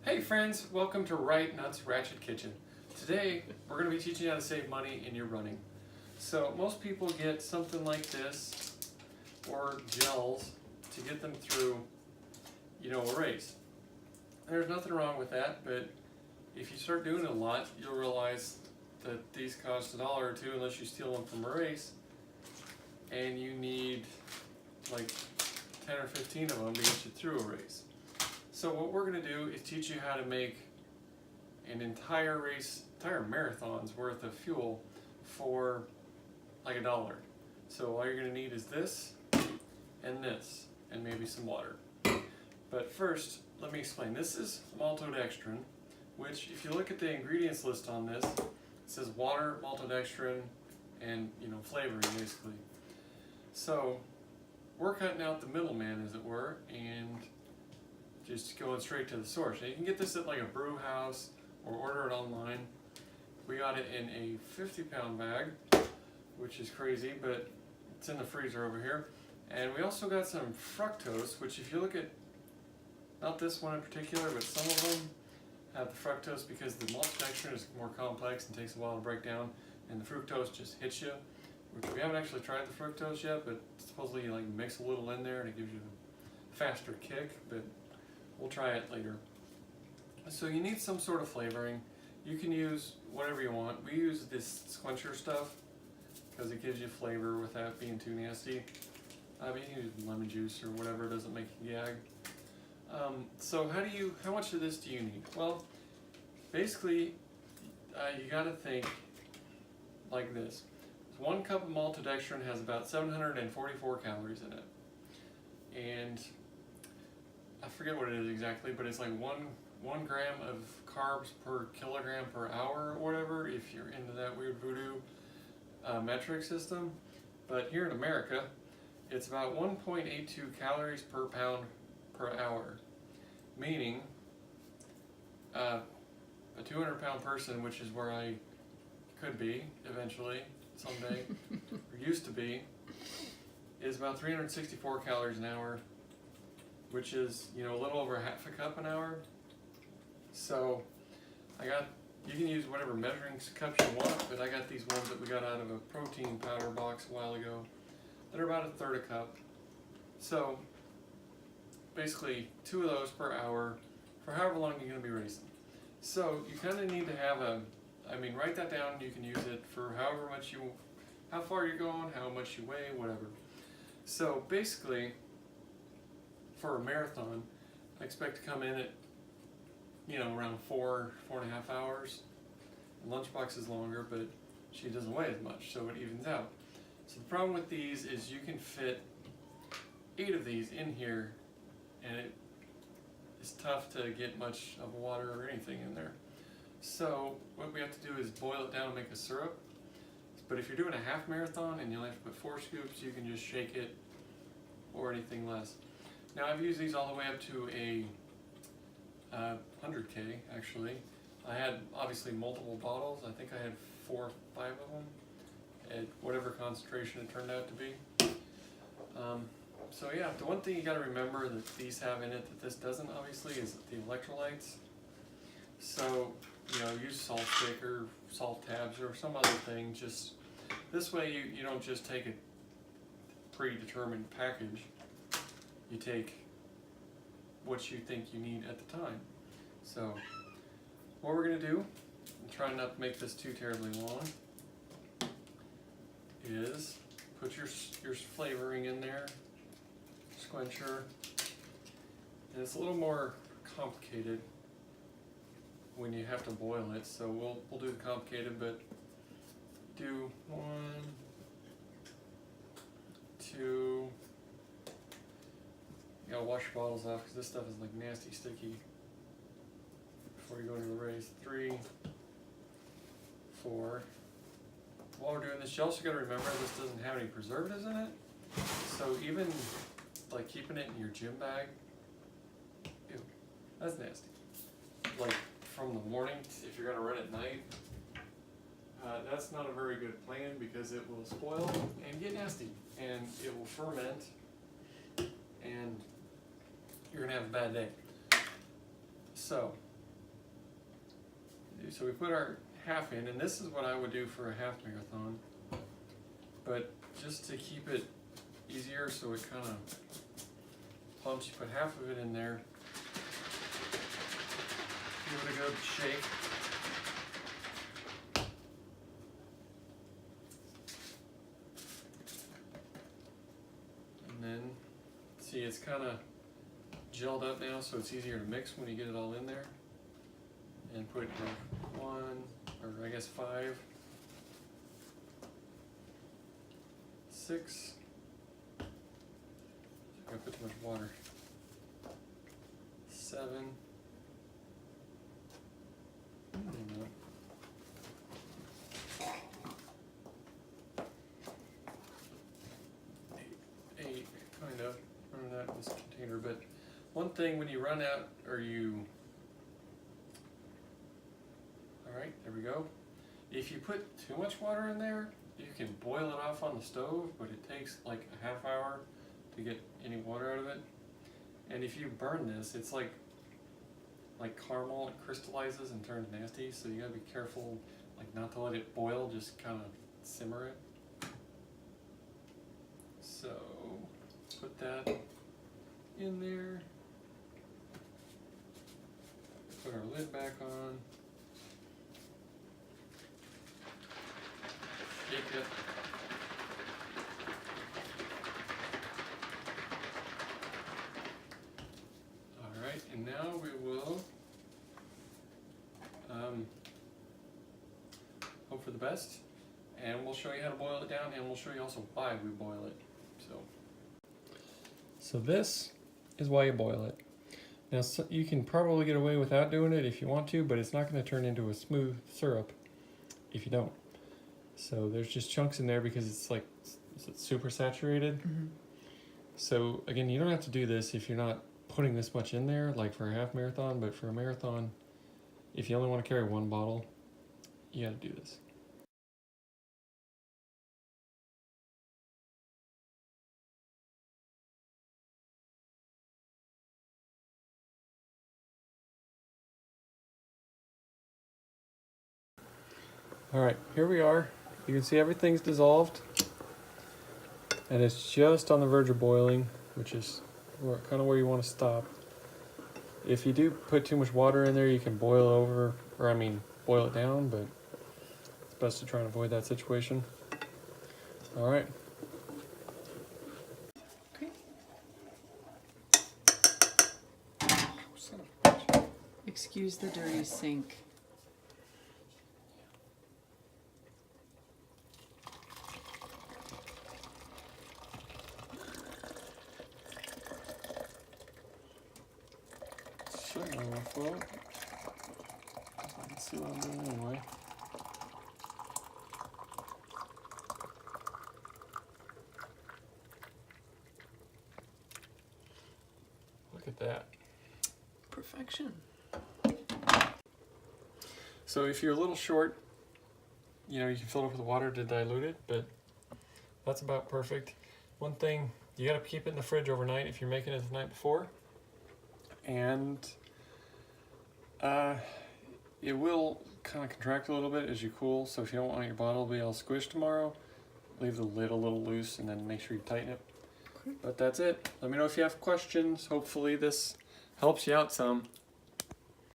Hey friends, welcome to Right Nuts Ratchet Kitchen. Today we're going to be teaching you how to save money in your running. So most people get something like this or gels to get them through, a race. There's nothing wrong with that, but if you start doing it a lot, you'll realize that these cost $1 or $2 unless you steal them from a race, and you need like 10 or 15 of them to get you through a race. So what we're going to do is teach you how to make an entire marathon's worth of fuel for like $1. So all you're going to need is this, and maybe some water. But first, let me explain. This is maltodextrin, which if you look at the ingredients list on this, it says water, maltodextrin, and flavoring basically. So we're cutting out the middleman, as it were, and just going straight to the source. Now you can get this at like a brew house or order it online. We got it in a 50-pound bag, which is crazy, but it's in the freezer over here. And we also got some fructose, which if you look at, not this one in particular, but some of them have the fructose because the maltodextrin is more complex and takes a while to break down, and the fructose just hits you. Which we haven't actually tried the fructose yet, but supposedly you like mix a little in there and it gives you a faster kick, but we'll try it later. So you need some sort of flavoring. You can use whatever you want. We use this squencher stuff because it gives you flavor without being too nasty. You can use lemon juice or whatever doesn't make you gag. So how much of this do you need? Well, basically, you got to think like this. 1 cup of maltodextrin has about 744 calories in it. And I forget what it is exactly, but it's like one gram of carbs per kilogram per hour or whatever, if you're into that weird voodoo metric system. But here in America, it's about 1.82 calories per pound per hour, meaning a 200-pound person, which is where I could be eventually, someday, or used to be, is about 364 calories an hour, which is, a little over half a cup an hour. So you can use whatever measuring cups you want, but I got these ones that we got out of a protein powder box a while ago that are about 1/3 a cup. So basically 2 of those per hour for however long you're going to be racing. So you kind of need to have write that down. You can use it for how far you're going, how much you weigh, whatever. So basically, for a marathon, I expect to come in at, around 4.5 hours. The lunchbox is longer, but she doesn't weigh as much, so it evens out. So the problem with these is you can fit 8 of these in here, and it is tough to get much of water or anything in there. So what we have to do is boil it down and make a syrup. But if you're doing a half marathon and you only have to put 4 scoops, you can just shake it or anything less. Now I've used these all the way up to a 100K actually. I had obviously multiple bottles. I think I had 4 or 5 of them at whatever concentration it turned out to be. So yeah, the one thing you got to remember that these have in it that this doesn't obviously is the electrolytes. So use salt stick or salt tabs or some other thing. Just this way you don't just take a predetermined package. You take what you think you need at the time. So what we're going to do, and try not to make this too terribly long, is put your flavoring in there, squencher, and it's a little more complicated when you have to boil it, so we'll do the complicated, but do 1, 2, you gotta wash your bottles off because this stuff is like nasty sticky before you go into the race. 3, 4. While we're doing this, you also gotta remember this doesn't have any preservatives in it, so even like keeping it in your gym bag, ew, that's nasty. Like from the morning, if you're gonna run at night, that's not a very good plan because it will spoil and get nasty, and it will ferment, and you're gonna have a bad day. So So we put our half in, and this is what I would do for a half marathon. But just to keep it easier, so it kind of pumps, you put half of it in there. Give it a good shake. And then, see, it's kind of gelled up now, so it's easier to mix when you get it all in there. And put 1, or I guess 5, 6. I put too much water. 7. 8, kind of. Running out of this container, but one thing when you run out, or you, all right, there we go. If you put too much water in there, you can boil it off on the stove, but it takes like a half hour to get any water out of it. And if you burn this, it's like caramel, it crystallizes and turns nasty, so you gotta be careful, like not to let it boil, just kind of simmer it. So put that in there, put our lid back on, shake it. Alright, and now we will hope for the best, and we'll show you how to boil it down, and we'll show you also why we boil it. So this is why you boil it. Now you can probably get away without doing it if you want to, but it's not going to turn into a smooth syrup if you don't. So there's just chunks in there because it's like super saturated. Mm-hmm. So again, you don't have to do this if you're not putting this much in there, like for a half marathon, but for a marathon, if you only want to carry 1 bottle, you got to do this. Alright, here we are. You can see everything's dissolved, and it's just on the verge of boiling, which is kind of where you want to stop. If you do put too much water in there, you can boil over, or I mean boil it down, but it's best to try and avoid that situation. Alright. Okay. Excuse the dirty sink. Shouldn't overflow. I can see what I'm doing anyway. Look at that. Perfection. So if you're a little short, you know, you can fill it up with water to dilute it, but that's about perfect. One thing, you gotta keep it in the fridge overnight if you're making it the night before. And it will kind of contract a little bit as you cool, so if you don't want your bottle to be all squished tomorrow, leave the lid a little loose and then make sure you tighten it. Okay. But that's it. Let me know if you have questions. Hopefully this helps you out some.